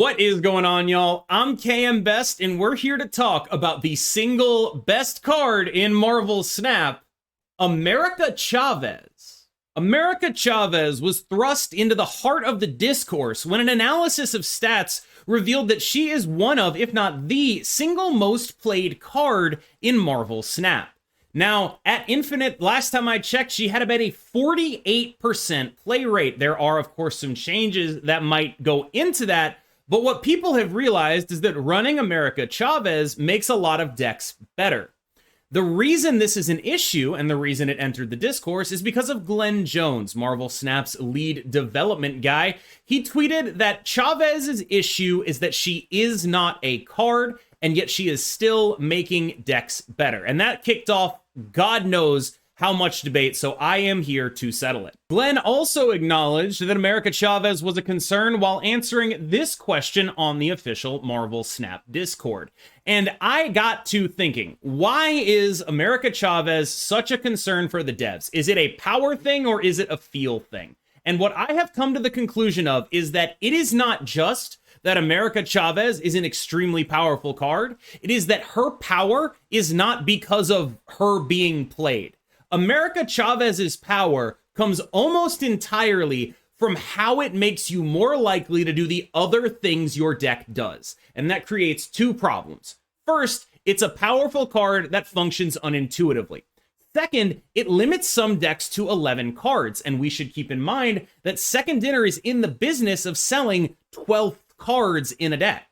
What is going on, y'all? I'm KM Best, and we're here to talk about the single best card in Marvel Snap, America Chavez. America Chavez was thrust into the heart of the discourse when an analysis of stats revealed that she is one of, if not the, single most played card in Marvel Snap. Now, at Infinite, last time I checked, she had about a 48% play rate. There are, of course, some changes that might go into that, but what people have realized is that running America Chavez makes a lot of decks better. The reason this is an issue, and the reason it entered the discourse, is because of Glenn Jones, Marvel Snap's lead development guy. He tweeted that Chavez's issue is that she is not a card, and yet she is still making decks better. And that kicked off God knows how much debate, so I am here to settle it. Glenn also acknowledged that America Chavez was a concern while answering this question on the official Marvel Snap Discord. And I got to thinking, why is America Chavez such a concern for the devs? Is it a power thing or is it a feel thing? And what I have come to the conclusion of is that it is not just that America Chavez is an extremely powerful card. It is that her power is not because of her being played. America Chavez's power comes almost entirely from how it makes you more likely to do the other things your deck does. And that creates two problems. First, it's a powerful card that functions unintuitively. Second, it limits some decks to 11 cards, and we should keep in mind that Second Dinner is in the business of selling 12 cards in a deck.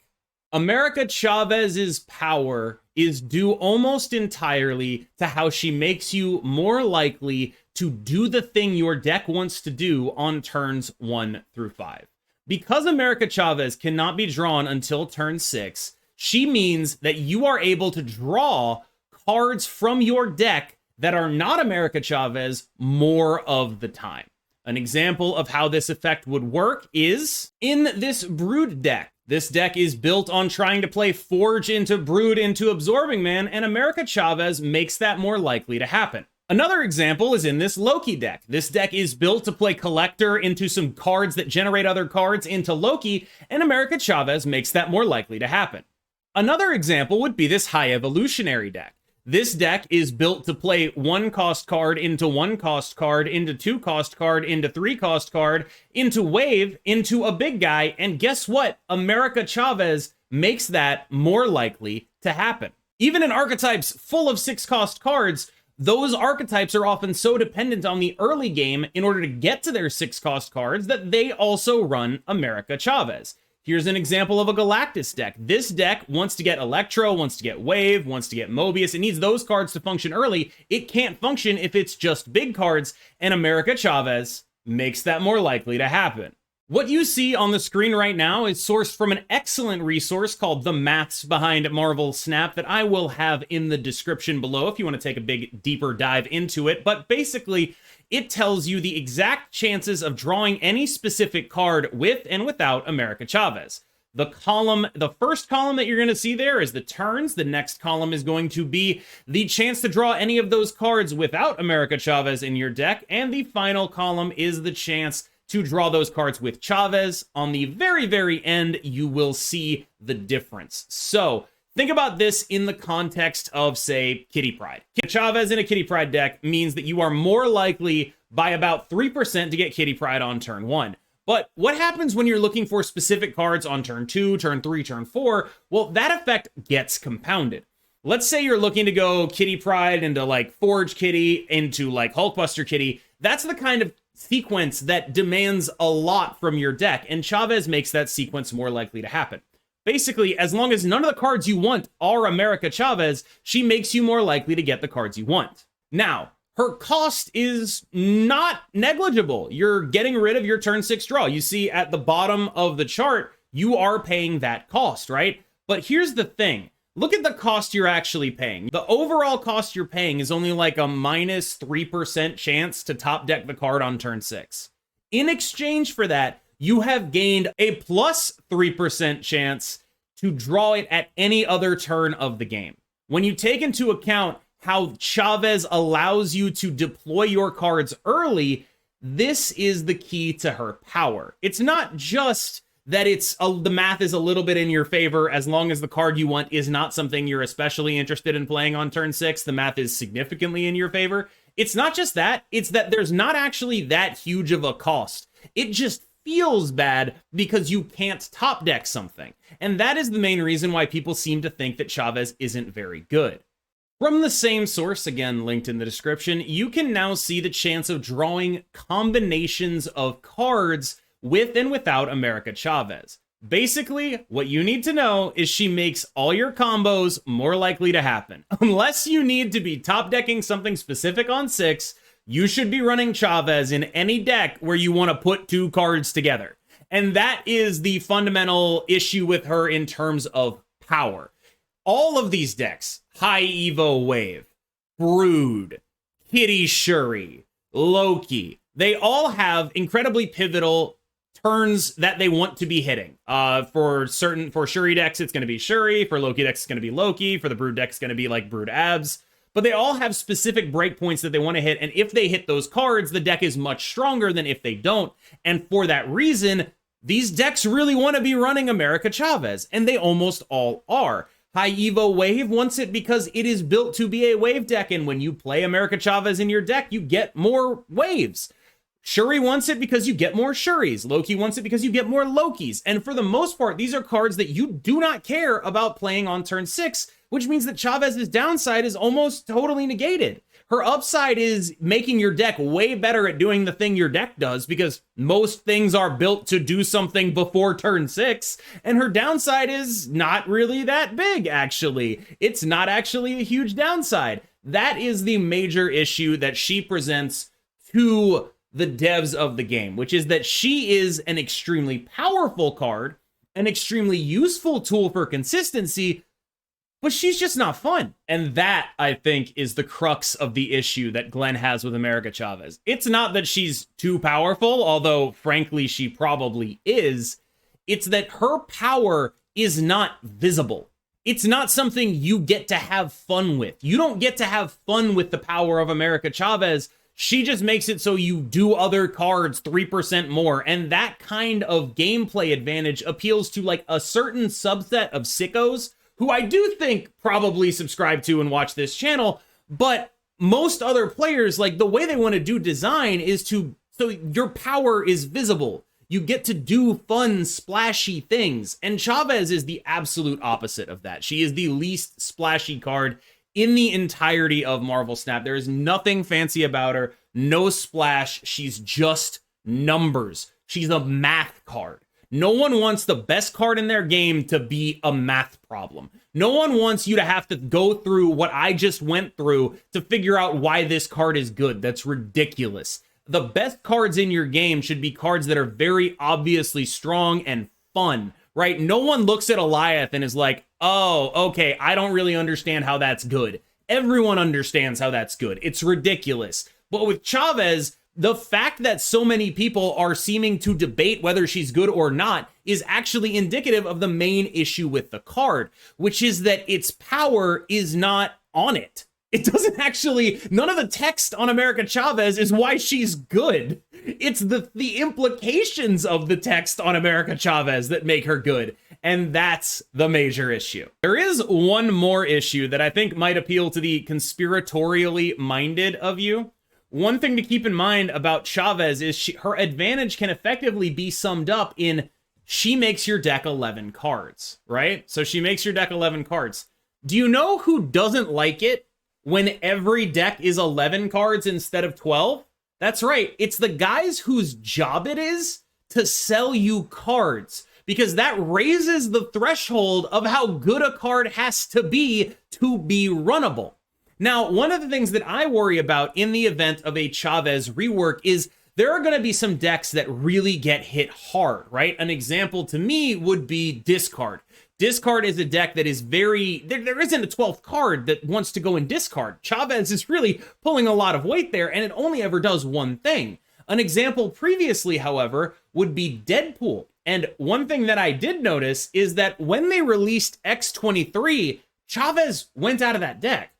America Chavez's power is due almost entirely to how she makes you more likely to do the thing your deck wants to do on turns 1 through 5. Because America Chavez cannot be drawn until turn 6, she means that you are able to draw cards from your deck that are not America Chavez more of the time. An example of how this effect would work is in this Brood deck. This deck is built on trying to play Forge into Brood into Absorbing Man, and America Chavez makes that more likely to happen. Another example is in this Loki deck. This deck is built to play Collector into some cards that generate other cards into Loki, and America Chavez makes that more likely to happen. Another example would be this High Evolutionary deck. This deck is built to play 1-cost card into 1-cost card into 2-cost card into 3-cost card into Wave into a big guy, and guess what? America Chavez makes that more likely to happen. Even in archetypes full of 6-cost cards, those archetypes are often so dependent on the early game in order to get to their 6-cost cards that they also run America Chavez. Here's an example of a Galactus deck. This deck wants to get Electro, wants to get Wave, wants to get Mobius. It needs those cards to function early. It can't function if it's just big cards, and America Chavez makes that more likely to happen. What you see on the screen right now is sourced from an excellent resource called The Maths Behind Marvel Snap that I will have in the description below if you want to take a big, deeper dive into it. But basically, it tells you the exact chances of drawing any specific card with and without America Chavez. The first column that you're going to see there is the turns. The next column is going to be the chance to draw any of those cards without America Chavez in your deck. And the final column is the chance to draw those cards with Chavez. On the very, very end, you will see the difference. So think about this in the context of, say, Kitty Pryde. Chavez in a Kitty Pryde deck means that you are more likely by about 3% to get Kitty Pryde on turn 1. But what happens when you're looking for specific cards on turn 2, turn 3, turn 4? Well, that effect gets compounded. Let's say you're looking to go Kitty Pryde into like Forge Kitty, into like Hulkbuster Kitty. That's the kind of sequence that demands a lot from your deck, and Chavez makes that sequence more likely to happen. Basically, as long as none of the cards you want are America Chavez, she makes you more likely to get the cards you want. Now, her cost is not negligible. You're getting rid of your turn 6 draw. You see at the bottom of the chart, you are paying that cost, right? But here's the thing. Look at the cost you're actually paying. The overall cost you're paying is only like a minus 3% chance to top deck the card on turn 6. In exchange for that, you have gained a plus 3% chance to draw it at any other turn of the game. When you take into account how Chavez allows you to deploy your cards early, this is the key to her power. It's not just that the math is a little bit in your favor as long as the card you want is not something you're especially interested in playing on turn 6. The math is significantly in your favor. It's not just that, it's that there's not actually that huge of a cost. It just feels bad because you can't top deck something. And that is the main reason why people seem to think that Chavez isn't very good. From the same source, again linked in the description, you can now see the chance of drawing combinations of cards with and without America Chavez. Basically, what you need to know is she makes all your combos more likely to happen. Unless you need to be top decking something specific on 6, you should be running Chavez in any deck where you want to put 2 cards together. And that is the fundamental issue with her in terms of power. All of these decks, High Evo Wave, Brood, Kitty Shuri, Loki, they all have incredibly pivotal turns that they want to be hitting. For Shuri decks, it's going to be Shuri. For Loki decks, it's going to be Loki. For the Brood decks, it's going to be like Brood Abs. But they all have specific breakpoints that they want to hit. And if they hit those cards, the deck is much stronger than if they don't. And for that reason, these decks really want to be running America Chavez. And they almost all are. High Evo Wave wants it because it is built to be a wave deck. And when you play America Chavez in your deck, you get more waves. Shuri wants it because you get more Shuris. Loki wants it because you get more Lokis. And for the most part, these are cards that you do not care about playing on turn 6, which means that Chavez's downside is almost totally negated. Her upside is making your deck way better at doing the thing your deck does, because most things are built to do something before turn 6. And her downside is not really that big, actually. It's not actually a huge downside. That is the major issue that she presents to the devs of the game, which is that she is an extremely powerful card, an extremely useful tool for consistency, but she's just not fun. And that, I think, is the crux of the issue that Glenn has with America Chavez. It's not that she's too powerful, although frankly she probably is. It's that her power is not visible. It's not something you get to have fun with. You don't get to have fun with the power of America Chavez. She just makes it so you do other cards 3% more, and that kind of gameplay advantage appeals to like a certain subset of sickos who I do think probably subscribe to and watch this channel, but most other players, like the way they want to do design is so your power is visible. You get to do fun, splashy things, and Chavez is the absolute opposite of that. She is the least splashy card in the entirety of Marvel Snap. There is nothing fancy about her, no splash. She's just numbers. She's a math card. No one wants the best card in their game to be a math problem. No one wants you to have to go through what I just went through to figure out why this card is good. That's ridiculous. The best cards in your game should be cards that are very obviously strong and fun, right? No one looks at Goliath and is like, oh, okay, I don't really understand how that's good. Everyone understands how that's good. It's ridiculous. But with Chavez, the fact that so many people are seeming to debate whether she's good or not is actually indicative of the main issue with the card, which is that its power is not on it. It doesn't actually, none of the text on America Chavez is why she's good. It's the implications of the text on America Chavez that make her good. And that's the major issue. There is one more issue that I think might appeal to the conspiratorially minded of you. One thing to keep in mind about Chavez is her advantage can effectively be summed up in she makes your deck 11 cards, right? So she makes your deck 11 cards. Do you know who doesn't like it when every deck is 11 cards instead of 12? That's right. It's the guys whose job it is to sell you cards, because that raises the threshold of how good a card has to be runnable. Now, one of the things that I worry about in the event of a Chavez rework is there are going to be some decks that really get hit hard, right? An example to me would be Discard. Discard is a deck that is very, there isn't a 12th card that wants to go in Discard. Chavez is really pulling a lot of weight there, and it only ever does one thing. An example previously, however, would be Deadpool. And one thing that I did notice is that when they released X-23, Chavez went out of that deck.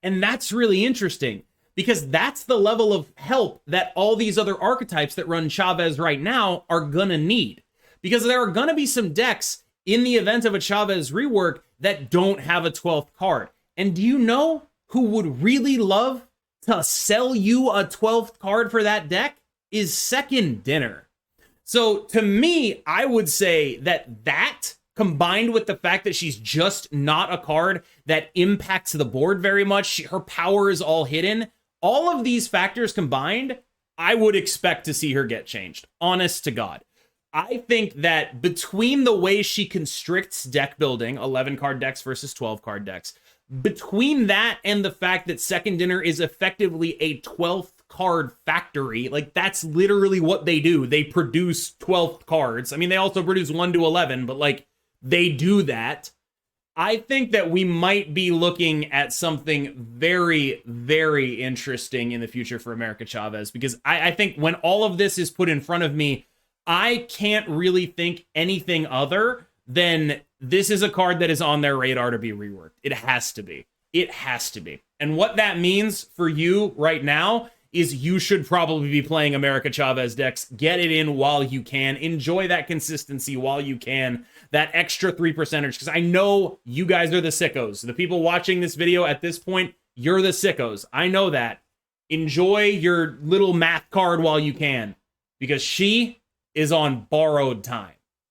And that's really interesting, because that's the level of help that all these other archetypes that run Chavez right now are gonna need. because there are going to be some decks in the event of a Chavez rework that don't have a 12th card. And do you know who would really love to sell you a 12th card for that deck? Is Second Dinner. So to me, I would say that combined with the fact that she's just not a card that impacts the board very much, her power is all hidden, all of these factors combined, I would expect to see her get changed. Honest to God. I think that between the way she constricts deck building, 11 card decks versus 12 card decks, between that and the fact that Second Dinner is effectively a 12th card factory, like that's literally what they do. They produce 12th cards. I mean, they also produce 1 to 11, but like they do that. I think that we might be looking at something very, very interesting in the future for America Chavez, because I think when all of this is put in front of me, I can't really think anything other than this is a card that is on their radar to be reworked. It has to be. It has to be. And what that means for you right now is you should probably be playing America Chavez decks. Get it in while you can. Enjoy that consistency while you can. That extra 3%, because I know you guys are the sickos. The people watching this video at this point, you're the sickos. I know that. Enjoy your little math card while you can, because she is on borrowed time.